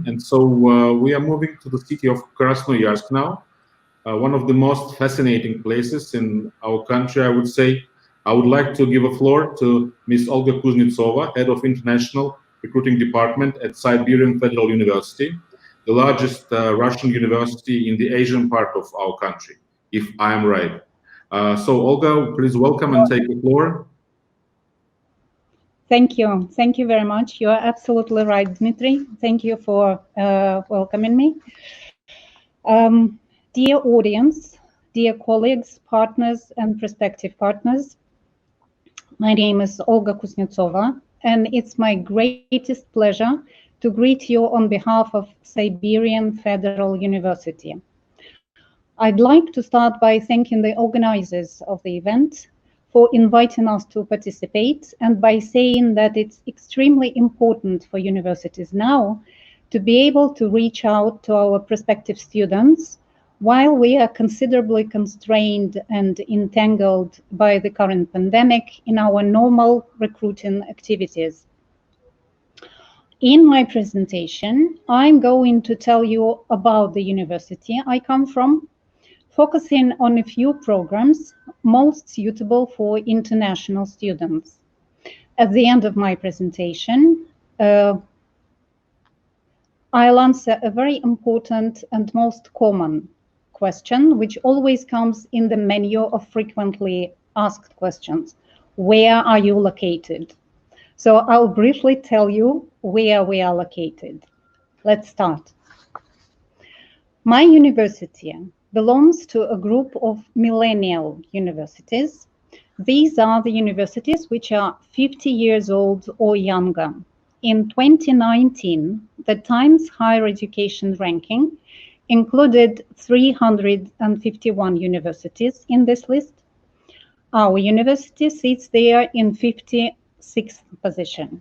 introduction. And so we are moving to the city of Krasnoyarsk now, one of the most fascinating places in our country, I would say. I would like to give a floor to Ms. Olga Kuznetsova, Head of International Recruiting Department at Siberian Federal University, the largest Russian university in the Asian part of our country, if I am right. So Olga, please welcome and take the floor. Thank you. Thank you very much. You are absolutely right, Dmitry. Thank you for welcoming me. Dear audience, dear colleagues, partners, and prospective partners, my name is Olga Kuznetsova, and it's my greatest pleasure to greet you on behalf of Siberian Federal University. I'd like to start by thanking the organizers of the event for inviting us to participate, and by saying that it's extremely important for universities now to be able to reach out to our prospective students while we are considerably constrained and entangled by the current pandemic in our normal recruiting activities. In my presentation, I'm going to tell you about the university I come from, focusing on a few programs most suitable for international students. At the end of my presentation, I'll answer a very important and most common question, which always comes in the menu of frequently asked questions. Where are you located? So I'll briefly tell you where we are located. Let's start. My university belongs to a group of millennial universities. These are the universities which are 50 years old or younger. In 2019, the Times Higher Education ranking included 351 universities in this list. Our university sits there in 56th position.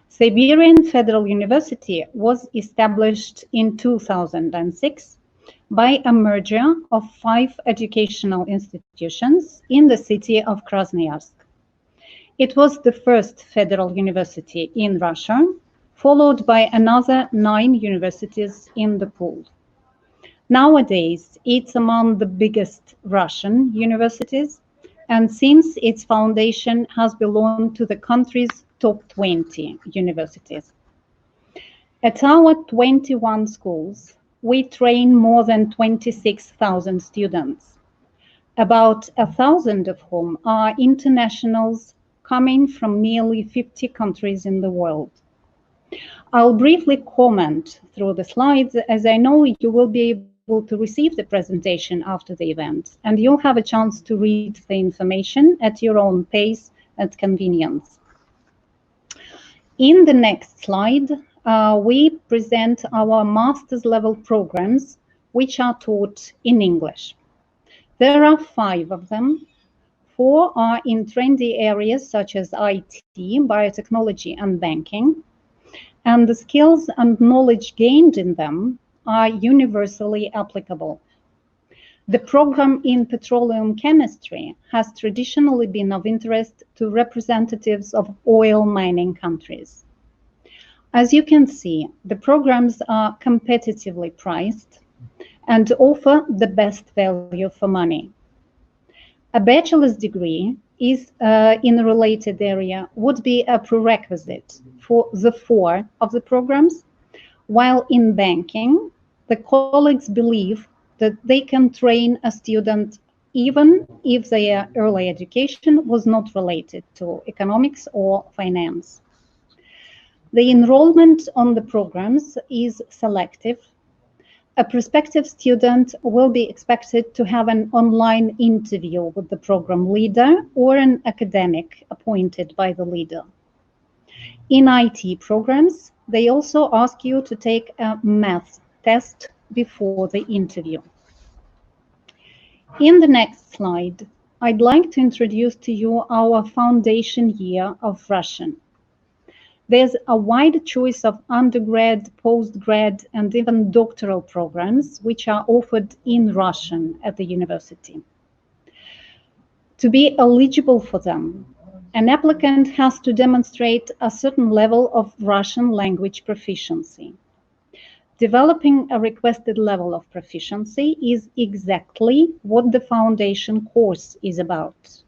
Siberian Federal University was established in 2006 by a merger of 5 educational institutions in the city of Krasnoyarsk. It was the first federal university in Russia, followed by another 9 universities in the pool. Nowadays, it's among the biggest Russian universities, and since its foundation has belonged to the country's top 20 universities. At our 21 schools, we train more than 26,000 students, about 1,000 of whom are internationals coming from nearly 50 countries in the world. I'll briefly comment through the slides, as I know you will be able to receive the presentation after the event, and you'll have a chance to read the information at your own pace and convenience. In the next slide, we present our master's level programs, which are taught in English. There are 5 of them. 4 are in trendy areas such as IT, biotechnology, and banking. And the skills and knowledge gained in them are universally applicable. The program in petroleum chemistry has traditionally been of interest to representatives of oil mining countries. As you can see, the programs are competitively priced and offer the best value for money. A bachelor's degree is in a related area would be a prerequisite for the 4 of the programs, while in banking, the colleagues believe that they can train a student even if their early education was not related to economics or finance. The enrollment on the programs is selective. A prospective student will be expected to have an online interview with the program leader or an academic appointed by the leader. In IT programs, they also ask you to take a math test before the interview. In the next slide, I'd like to introduce to you our foundation year of Russian. There's a wide choice of undergrad, postgrad, and even doctoral programs which are offered in Russian at the university. To be eligible for them, an applicant has to demonstrate a certain level of Russian language proficiency. Developing a requested level of proficiency is exactly what the foundation course is about.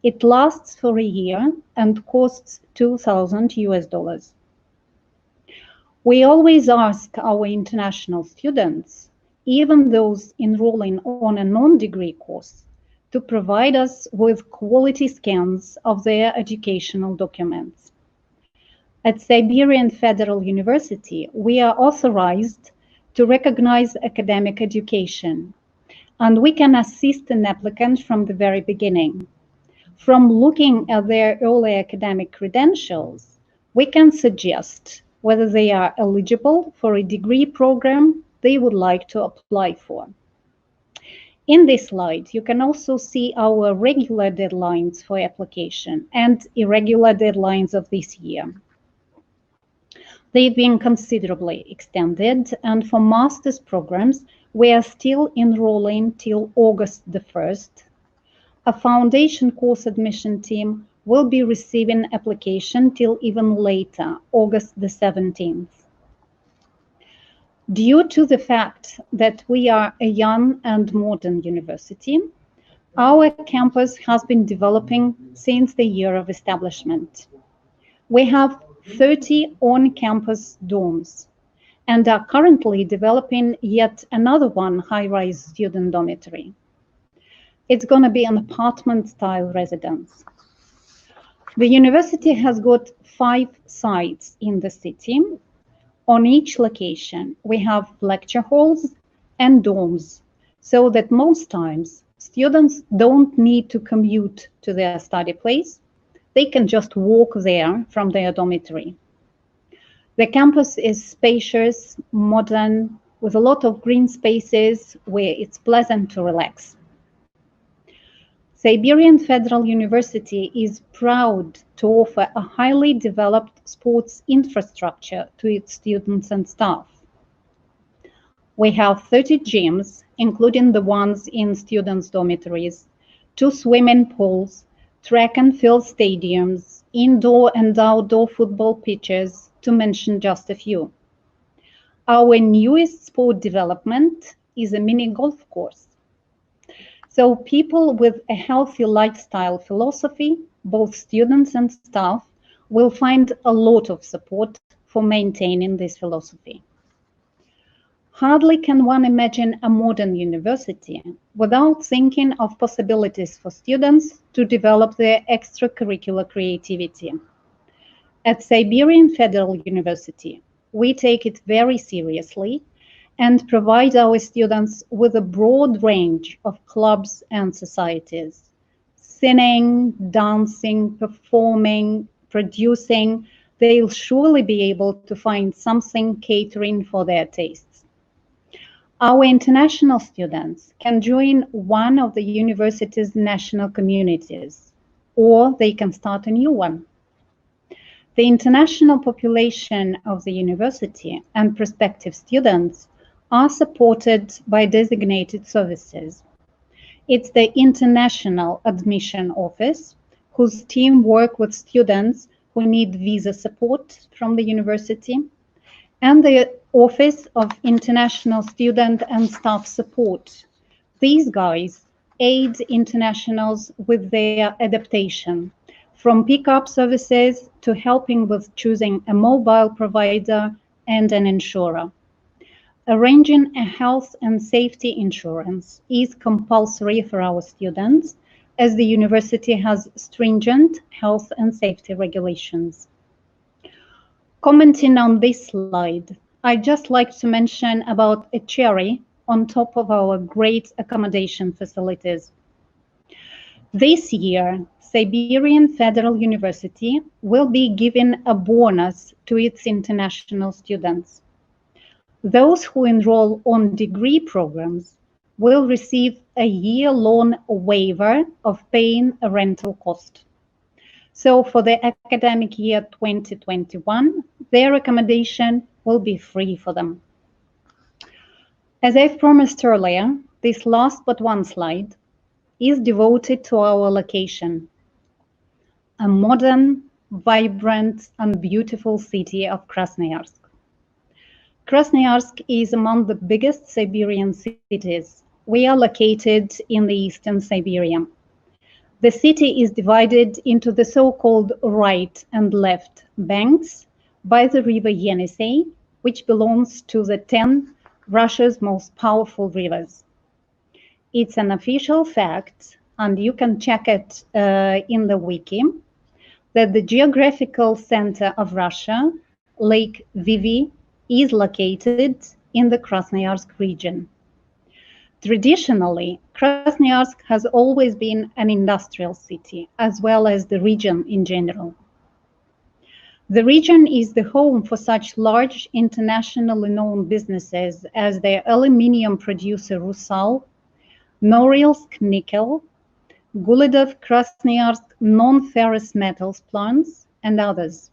It lasts for a year and costs $2,000. We always ask our international students, even those enrolling on a non-degree course, to provide us with quality scans of their educational documents. At Siberian Federal University, we are authorized to recognize academic education, and we can assist an applicant from the very beginning. From looking at their early academic credentials, we can suggest whether they are eligible for a degree program they would like to apply for. In this slide, you can also see our regular deadlines for application and irregular deadlines of this year. They've been considerably extended, and for master's programs, we are still enrolling till August the 1st. A foundation course admission team will be receiving application till even later, August the 17th. Due to the fact that we are a young and modern university, our campus has been developing since the year of establishment. We have 30 on-campus dorms and are currently developing yet another one high-rise student dormitory. It's going to be an apartment-style residence. The university has got 5 sites in the city. On each location, we have lecture halls and dorms, so that most times students don't need to commute to their study place. They can just walk there from their dormitory. The campus is spacious, modern, with a lot of green spaces where it's pleasant to relax. Siberian Federal University is proud to offer a highly developed sports infrastructure to its students and staff. We have 30 gyms, including the ones in students' dormitories, 2 swimming pools, track and field stadiums, indoor and outdoor football pitches, to mention just a few. Our newest sport development is a mini golf course. So people with a healthy lifestyle philosophy, both students and staff, will find a lot of support for maintaining this philosophy. Hardly can one imagine a modern university without thinking of possibilities for students to develop their extracurricular creativity. At Siberian Federal University, we take it very seriously and provide our students with a broad range of clubs and societies. Singing, dancing, performing, producing, they'll surely be able to find something catering for their tastes. Our international students can join one of the university's national communities, or they can start a new one. The international population of the university and prospective students are supported by designated services. It's the International Admission Office, whose team work with students who need visa support from the university, and the Office of International Student and Staff Support. These guys aid internationals with their adaptation, from pick-up services to helping with choosing a mobile provider and an insurer. Arranging a health and safety insurance is compulsory for our students, as the university has stringent health and safety regulations. Commenting on this slide, I'd just like to mention about a cherry on top of our great accommodation facilities. This year, Siberian Federal University will be giving a bonus to its international students. Those who enroll on degree programs will receive a year-long waiver of paying a rental cost. So for the academic year 2021, their accommodation will be free for them. As I've promised earlier, this last but one slide is devoted to our location, a modern, vibrant, and beautiful city of Krasnoyarsk. Krasnoyarsk is among the biggest Siberian cities. We are located in the eastern Siberia. The city is divided into the so-called right and left banks by the river Yenisei, which belongs to the 10 Russia's most powerful rivers. It's an official fact, and you can check it in the wiki, that the geographical center of Russia, Lake Vivi, is located in the Krasnoyarsk region. Traditionally, Krasnoyarsk has always been an industrial city, as well as the region in general. The region is the home for such large internationally known businesses as the aluminium producer Rusal, Norilsk Nickel, Gulidov Krasnoyarsk non-ferrous metals plants, and others.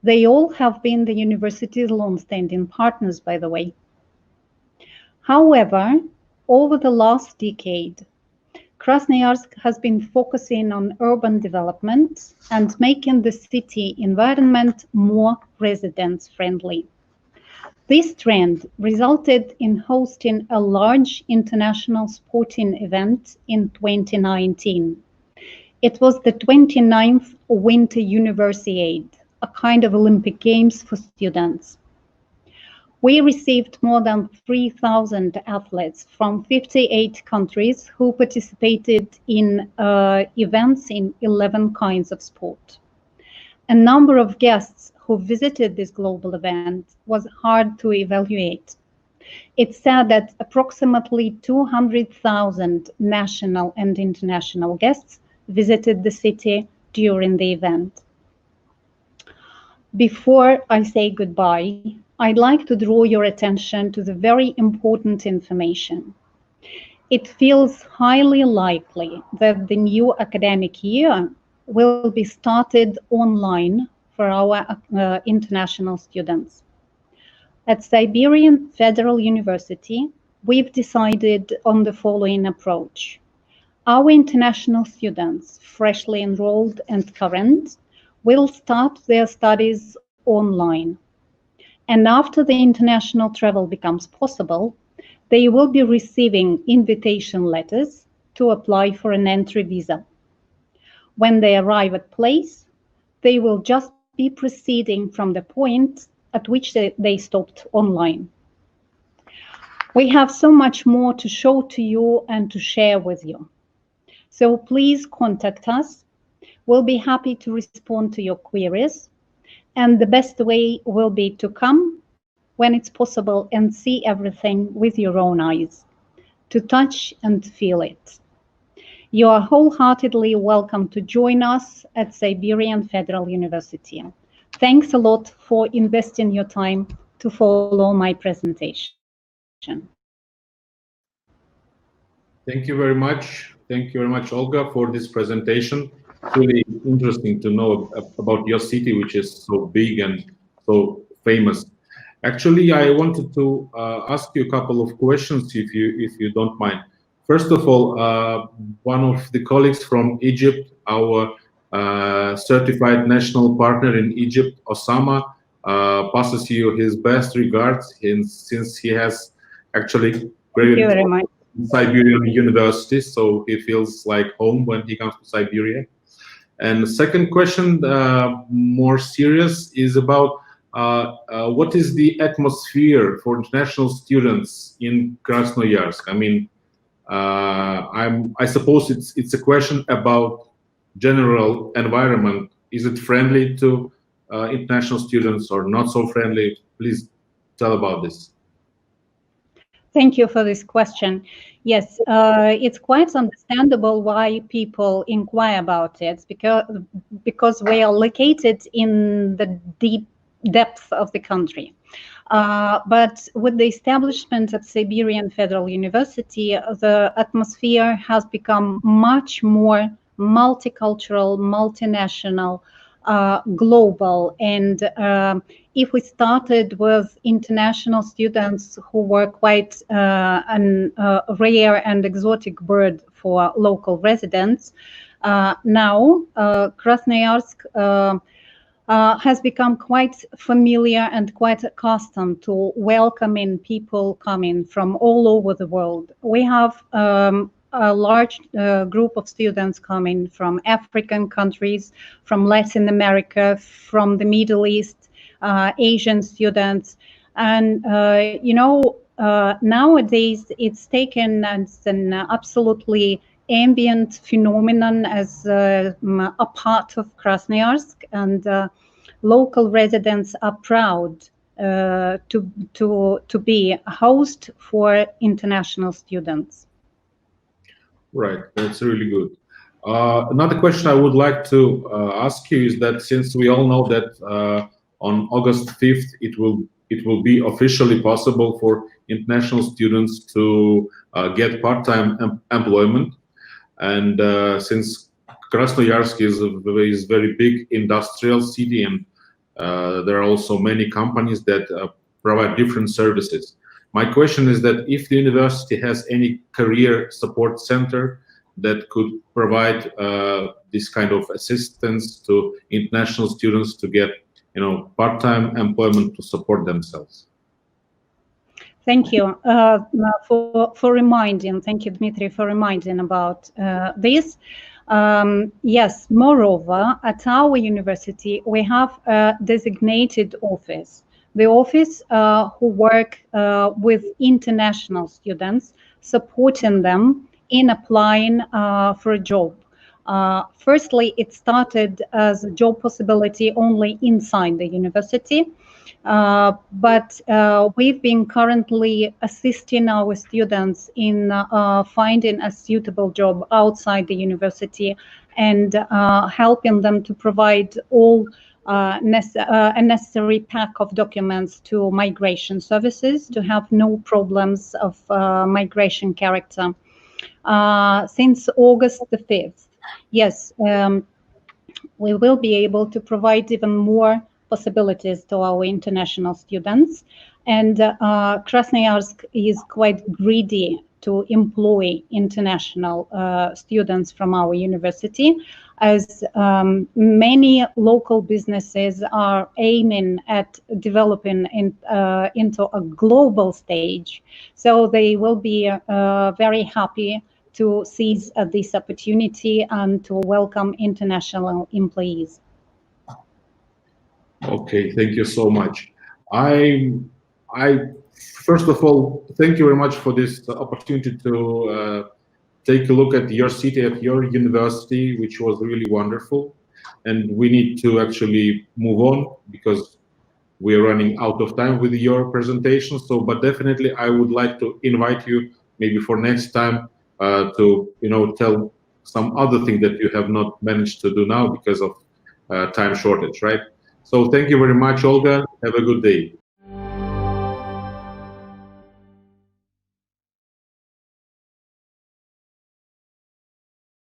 They all have been the university's long-standing partners, by the way. However, over the last decade, Krasnoyarsk has been focusing on urban development and making the city environment more residents-friendly. This trend resulted in hosting a large international sporting event in 2019. It was the 29th Winter Universiade, a kind of Olympic Games for students. We received more than 3,000 athletes from 58 countries who participated in events in 11 kinds of sport. A number of guests who visited this global event was hard to evaluate. It's said that approximately 200,000 national and international guests visited the city during the event. Before I say goodbye, I'd like to draw your attention to the very important information. It feels highly likely that the new academic year will be started online for our international students. At Siberian Federal University, we've decided on the following approach. Our international students, freshly enrolled and current, will start their studies online. And after the international travel becomes possible, they will be receiving invitation letters to apply for an entry visa. When they arrive at place, they will just be proceeding from the point at which they stopped online. We have so much more to show to you and to share with you. So please contact us. We'll be happy to respond to your queries. And the best way will be to come when it's possible and see everything with your own eyes, to touch and feel it. You are wholeheartedly welcome to join us at Siberian Federal University. Thanks a lot for investing your time to follow my presentation. Thank you very much. Thank you very much, Olga, for this presentation. It's really interesting to know about your city, which is so big and so famous. Actually, I wanted to ask you a couple of questions, if you don't mind. First of all, one of the colleagues from Egypt, our certified national partner in Egypt, Osama, passes you his best regards, since he has actually graduated from Siberian University, so he feels like home when he comes to Siberia. And the second question, more serious, is about what is the atmosphere for international students in Krasnoyarsk? I mean, I suppose it's a question about general environment. Is it friendly to international students or not so friendly? Please tell about this. Thank you for this question. Yes, it's quite understandable why people inquire about it, because we are located in the deep depth of the country. But with the establishment of Siberian Federal University, the atmosphere has become much more multicultural, multinational, global. And if we started with international students who were quite a rare and exotic bird for local residents, now Krasnoyarsk has become quite familiar and quite accustomed to welcoming people coming from all over the world. We have a large group of students coming from African countries, from Latin America, from the Middle East, Asian students. And, nowadays it's taken as an absolutely ambient phenomenon, as a part of Krasnoyarsk, and local residents are proud to be a host for international students. Right, that's really good. Another question I would like to ask you is that since we all know that on August 5th it will be officially possible for international students to get part-time employment, and since Krasnoyarsk is a very big industrial city, and there are also many companies that provide different services. My question is that if the university has any career support center that could provide this kind of assistance to international students to get, part-time employment to support themselves. Thank you for reminding. Thank you, Dmitry, for reminding about this. Yes, moreover, at our university, we have a designated office. The office who work with international students, supporting them in applying for a job. Firstly, it started as a job possibility only inside the university. But we've been currently assisting our students in finding a suitable job outside the university, and helping them to provide all a necessary pack of documents to migration services to have no problems of migration character. Since August the 5th, yes, we will be able to provide even more possibilities to our international students, and Krasnoyarsk is quite greedy to employ international students from our university, as many local businesses are aiming at developing into a global stage. So they will be very happy to seize this opportunity and to welcome international employees. Okay, thank you so much. I first of all, thank you very much for this opportunity to take a look at your city, at your university, which was really wonderful. And we need to actually move on because we are running out of time with your presentation. So, but definitely I would like to invite you maybe for next time to, tell some other thing that you have not managed to do now because of time shortage, right? So thank you very much, Olga. Have a good day.